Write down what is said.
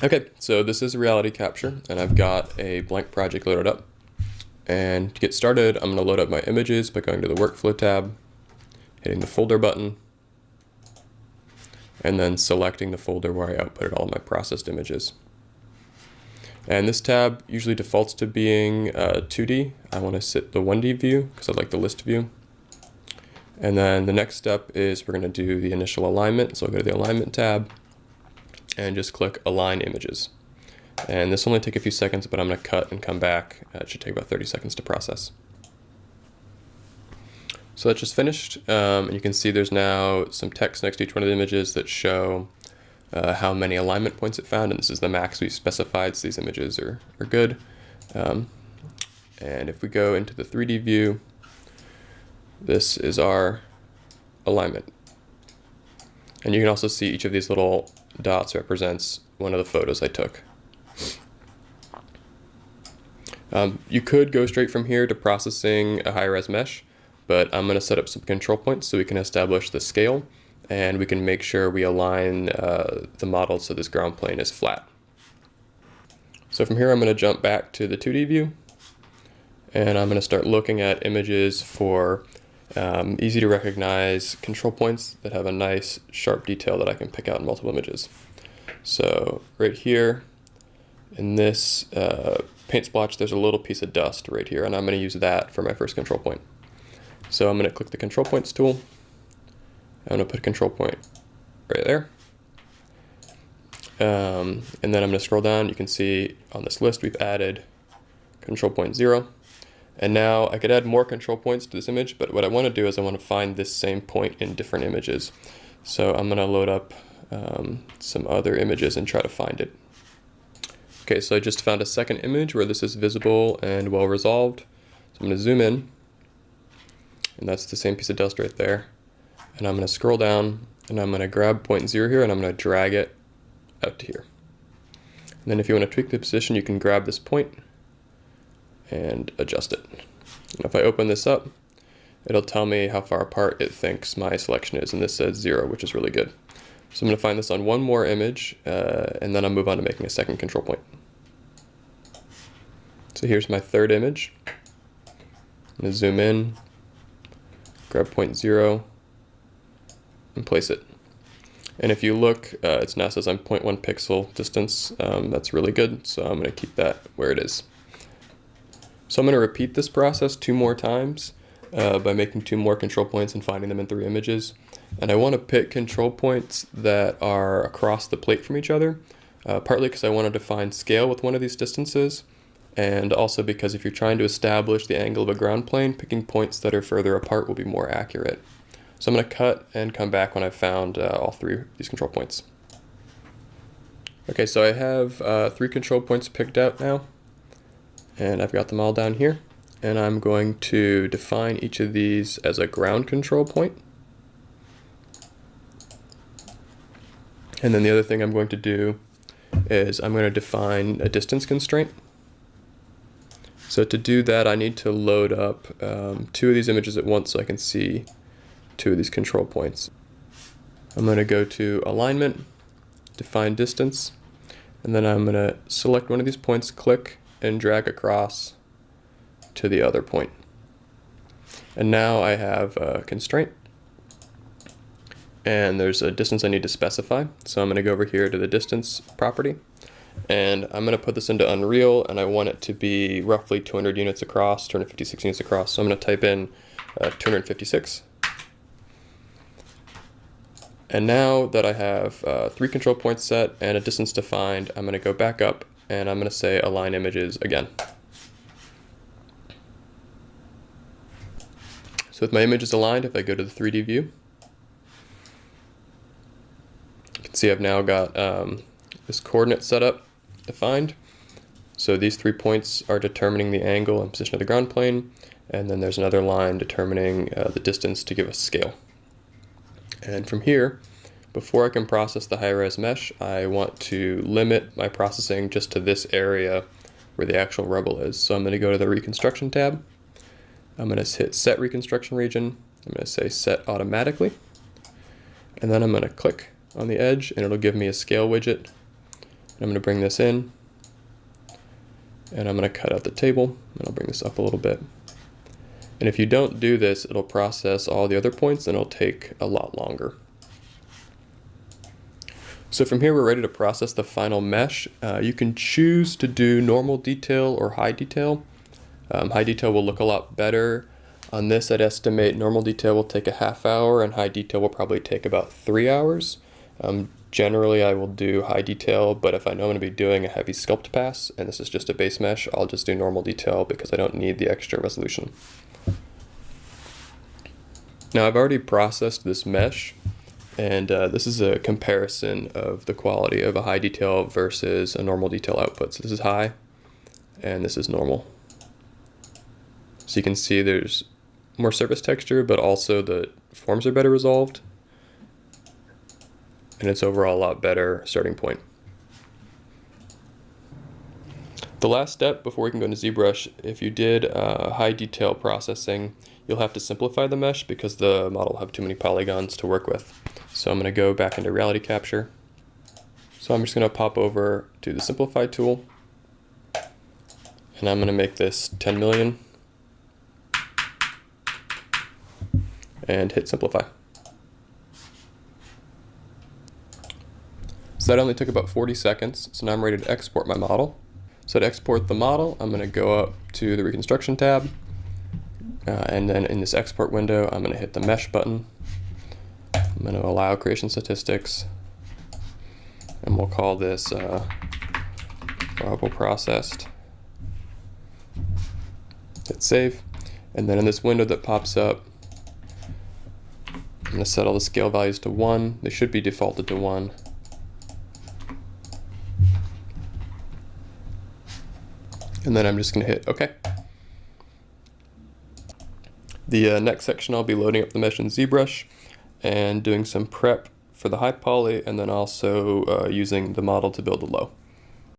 Okay, so this is reality capture, and I've got a blank project loaded up. And to get started, I'm going to load up my images by going to the Workflow tab, hitting the Folder button, and then selecting the folder where I outputted all of my processed images. And this tab usually defaults to being 2D. I want to set the 1D view because I like the list view. And then the next step is we're going to do the initial alignment. So I'll go to the Alignment tab and just click Align Images. And this will only take a few seconds, but I'm going to cut and come back. It should take about 30 seconds to process. So that's just finished, and you can see there's now some text next to each one of the images that show how many alignment points it found, and this is the max we specified, so these images are good. And if we go into the 3D view, this is our alignment. And you can also see each of these little dots represents one of the photos I took. You could go straight from here to processing a high-res mesh, but I'm going to set up some control points so we can establish the scale and we can make sure we align the model so this ground plane is flat. So from here I'm going to jump back to the 2D view and I'm going to start looking at images for easy to recognize control points that have a nice sharp detail that I can pick out in multiple images. So right here in this paint splotch there's a little piece of dust right here, and I'm going to use that for my first control point. So I'm going to click the control points tool. I'm going to put a control point right there. And then I'm going to scroll down. You can see on this list we've added control point 0. And now I could add more control points to this image, but what I want to do is I want to find this same point in different images. So I'm going to load up some other images and try to find it. Okay, so I just found a second image where this is visible and well resolved. So I'm going to zoom in, and that's the same piece of dust right there. And I'm going to scroll down, and I'm going to grab point 0 here, and I'm going to drag it out to here. And then if you want to tweak the position, you can grab this point and adjust it. And if I open this up, it'll tell me how far apart it thinks my selection is, and this says 0, which is really good. So I'm going to find this on one more image, and then I'll move on to making a second control point. So here's my third image. I'm going to zoom in, grab point 0, and place it. And if you look, it now says I'm 0.1 pixel distance. That's really good, so I'm going to keep that where it is. So I'm going to repeat this process 2 more times by making 2 more control points and finding them in 3 images. And I want to pick control points that are across the plate from each other, partly because I want to define scale with one of these distances, and also because if you're trying to establish the angle of a ground plane, picking points that are further apart will be more accurate. So I'm going to cut and come back when I've found all 3 of these control points. Okay, so I have 3 control points picked out now, and I've got them all down here. And I'm going to define each of these as a ground control point. And then the other thing I'm going to do is I'm going to define a distance constraint. So to do that, I need to load up 2 of these images at once so I can see 2 of these control points. I'm going to go to Alignment, Define Distance, and then I'm going to select one of these points, click, and drag across to the other point. And now I have a constraint, and there's a distance I need to specify. So I'm going to go over here to the distance property, and I'm going to put this into Unreal, and I want it to be roughly 200 units across, 256 units across. So I'm going to type in 256. And now that I have 3 control points set and a distance defined, I'm going to go back up and I'm going to say Align Images again. So with my images aligned, if I go to the 3D view, you can see I've now got this coordinate setup defined. So these 3 points are determining the angle and position of the ground plane, and then there's another line determining the distance to give us scale. And from here, before I can process the high-res mesh, I want to limit my processing just to this area where the actual rubble is. So I'm going to go to the Reconstruction tab. I'm going to hit Set Reconstruction Region. I'm going to say Set Automatically. And then I'm going to click on the edge, and it'll give me a scale widget. I'm going to bring this in, and I'm going to cut out the table, and I'll bring this up a little bit. And if you don't do this, it'll process all the other points and it'll take a lot longer. So from here, we're ready to process the final mesh. You can choose to do normal detail or high detail. High detail will look a lot better. On this, I'd estimate normal detail will take a half hour and high detail will probably take about 3 hours. Generally, I will do high detail, but if I know I'm going to be doing a heavy sculpt pass, and this is just a base mesh, I'll just do normal detail because I don't need the extra resolution. Now I've already processed this mesh, and this is a comparison of the quality of a high detail versus a normal detail output. So this is high, and this is normal. So you can see there's more surface texture, but also the forms are better resolved, and it's overall a lot better starting point. The last step before we can go into ZBrush, if you did high detail processing, you'll have to simplify the mesh because the model will have too many polygons to work with. So I'm going to go back into reality capture. So I'm just going to pop over to the simplify tool, and I'm going to make this 10 million and hit simplify. So that only took about 40 seconds. So now I'm ready to export my model. So to export the model, I'm going to go up to the reconstruction tab, and then in this export window, I'm going to hit the mesh button. I'm going to allow creation statistics, and we'll call this Rubble processed. Hit save, and then in this window that pops up, I'm going to set all the scale values to 1. They should be defaulted to 1. And then I'm just going to hit OK. The next section, I'll be loading up the mesh in ZBrush and doing some prep for the high poly, and then also using the model to build the low.